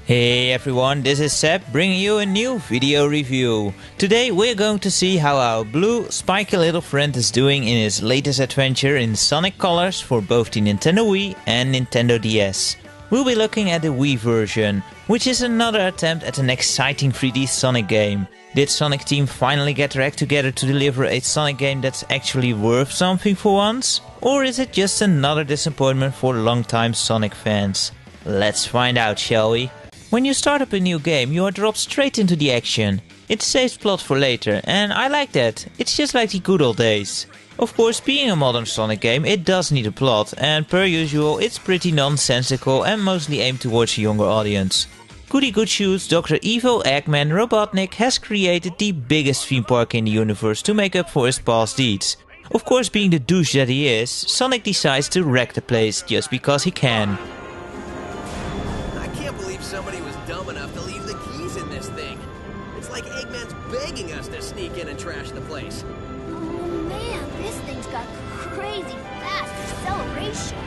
Hey everyone, this is Seb bringing you a new video review. Today we're going to see how our blue spiky little friend is doing in his latest adventure in Sonic Colors for both the Nintendo Wii and Nintendo DS. We'll be looking at the Wii version, which is another attempt at an exciting 3D Sonic game. Did Sonic Team finally get their act together to deliver a Sonic game that's actually worth something for once? Or is it just another disappointment for longtime Sonic fans? Let's find out, shall we? When you start up a new game, you are dropped straight into the action. It saves plot for later, and I like that. It's just like the good old days. Of course, being a modern Sonic game, it does need a plot, and per usual, it's pretty nonsensical and mostly aimed towards a younger audience. Goody Good Shoes Dr. Evil Eggman Robotnik has created the biggest theme park in the universe to make up for his past deeds. Of course, being the douche that he is, Sonic decides to wreck the place just because he can. Somebody was dumb enough to leave the keys in this thing. It's like Eggman's begging us to sneak in and trash the place. Oh man, this thing's got crazy fast acceleration.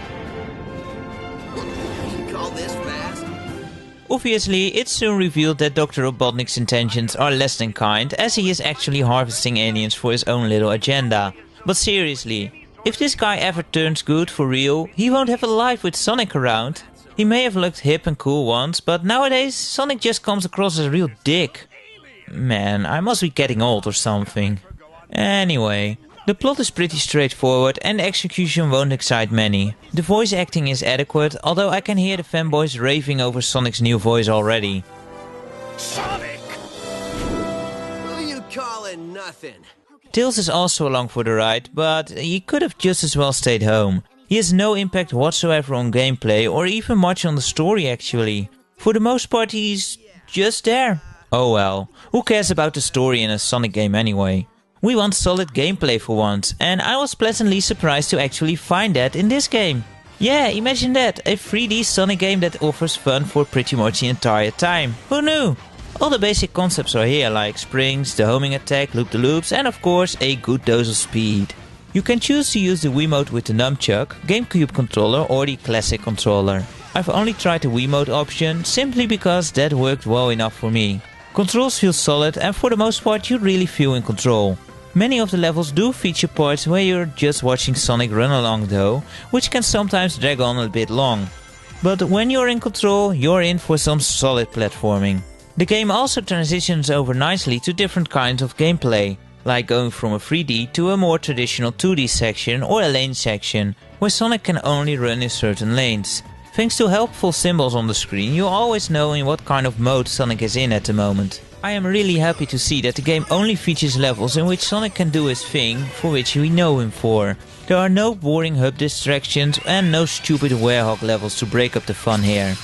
You call this fast? Obviously, it's soon revealed that Dr. Robotnik's intentions are less than kind, as he is actually harvesting aliens for his own little agenda. But seriously, if this guy ever turns good for real, he won't have a life with Sonic around. He may have looked hip and cool once, but nowadays Sonic just comes across as a real dick. Man, I must be getting old or something. Anyway, the plot is pretty straightforward and the execution won't excite many. The voice acting is adequate, although I can hear the fanboys raving over Sonic's new voice already. Sonic! Who you calling nothing? Tails is also along for the ride, but he could have just as well stayed home. He has no impact whatsoever on gameplay or even much on the story actually. For the most part he's just there. Oh well, who cares about the story in a Sonic game anyway? We want solid gameplay for once, and I was pleasantly surprised to actually find that in this game. Yeah, imagine that, a 3D Sonic game that offers fun for pretty much the entire time. Who knew? All the basic concepts are here, like springs, the homing attack, loop-the-loops, and of course a good dose of speed. You can choose to use the Wiimote with the nunchuck, GameCube controller or the classic controller. I've only tried the Wiimote option simply because that worked well enough for me. Controls feel solid and for the most part you really feel in control. Many of the levels do feature parts where you're just watching Sonic run along though, which can sometimes drag on a bit long. But when you're in control, you're in for some solid platforming. The game also transitions over nicely to different kinds of gameplay, like going from a 3D to a more traditional 2D section or a lane section, where Sonic can only run in certain lanes. Thanks to helpful symbols on the screen, you always know in what kind of mode Sonic is in at the moment. I am really happy to see that the game only features levels in which Sonic can do his thing, for which we know him for. There are no boring hub distractions and no stupid werehog levels to break up the fun here.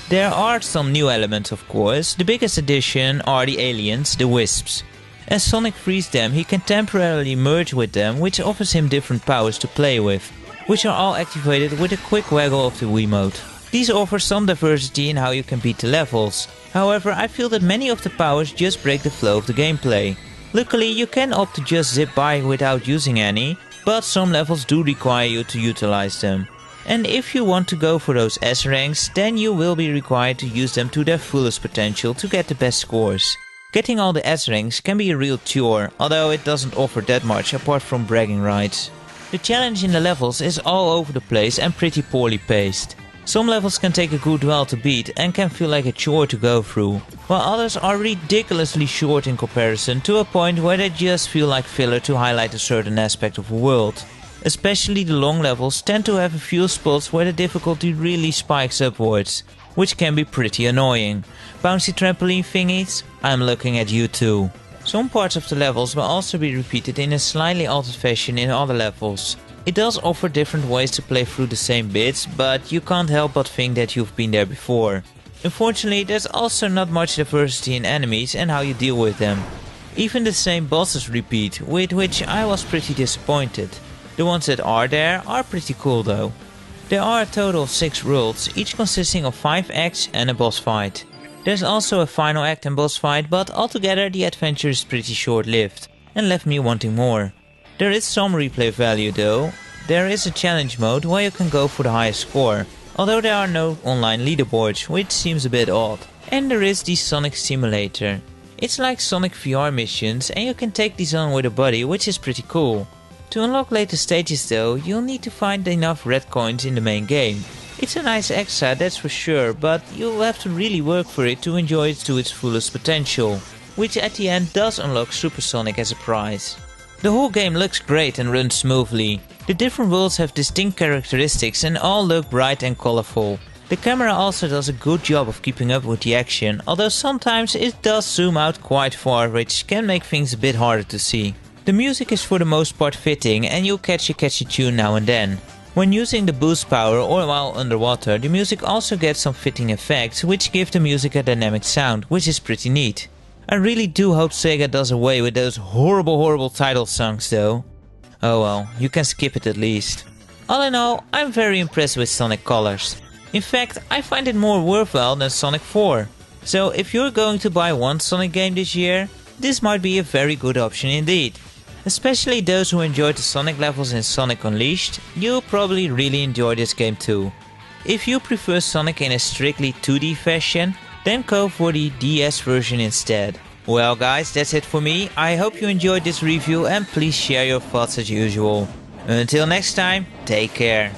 There are some new elements of course. The biggest addition are the aliens, the Wisps. As Sonic frees them, he can temporarily merge with them, which offers him different powers to play with, which are all activated with a quick waggle of the Wiimote. These offer some diversity in how you can beat the levels. However, I feel that many of the powers just break the flow of the gameplay. Luckily, you can opt to just zip by without using any, but some levels do require you to utilize them. And if you want to go for those S ranks, then you will be required to use them to their fullest potential to get the best scores. Getting all the S ranks can be a real chore, although it doesn't offer that much apart from bragging rights. The challenge in the levels is all over the place and pretty poorly paced. Some levels can take a good while to beat and can feel like a chore to go through, while others are ridiculously short in comparison to a point where they just feel like filler to highlight a certain aspect of a world. Especially the long levels tend to have a few spots where the difficulty really spikes upwards, which can be pretty annoying. Bouncy trampoline thingies? I'm looking at you too. Some parts of the levels will also be repeated in a slightly altered fashion in other levels. It does offer different ways to play through the same bits, but you can't help but think that you've been there before. Unfortunately, there's also not much diversity in enemies and how you deal with them. Even the same bosses repeat, with which I was pretty disappointed. The ones that are there are pretty cool though. There are a total of 6 worlds, each consisting of 5 acts and a boss fight. There's also a final act and boss fight, but altogether the adventure is pretty short-lived, and left me wanting more. There is some replay value though. There is a challenge mode where you can go for the highest score, although there are no online leaderboards, which seems a bit odd. And there is the Sonic Simulator. It's like Sonic VR missions and you can take these on with a buddy, which is pretty cool. To unlock later stages though, you'll need to find enough red coins in the main game. It's a nice extra, that's for sure, but you'll have to really work for it to enjoy it to its fullest potential, which at the end does unlock Super Sonic as a prize. The whole game looks great and runs smoothly. The different worlds have distinct characteristics and all look bright and colorful. The camera also does a good job of keeping up with the action, although sometimes it does zoom out quite far, which can make things a bit harder to see. The music is for the most part fitting and you'll catch a catchy tune now and then. When using the boost power or while underwater, the music also gets some fitting effects which give the music a dynamic sound, which is pretty neat. I really do hope Sega does away with those horrible title songs though. Oh well, you can skip it at least. All in all, I'm very impressed with Sonic Colors. In fact, I find it more worthwhile than Sonic 4. So if you're going to buy one Sonic game this year, this might be a very good option indeed. Especially those who enjoyed the Sonic levels in Sonic Unleashed, you'll probably really enjoy this game too. If you prefer Sonic in a strictly 2D fashion, then go for the DS version instead. Well guys, that's it for me. I hope you enjoyed this review and please share your thoughts as usual. Until next time, take care.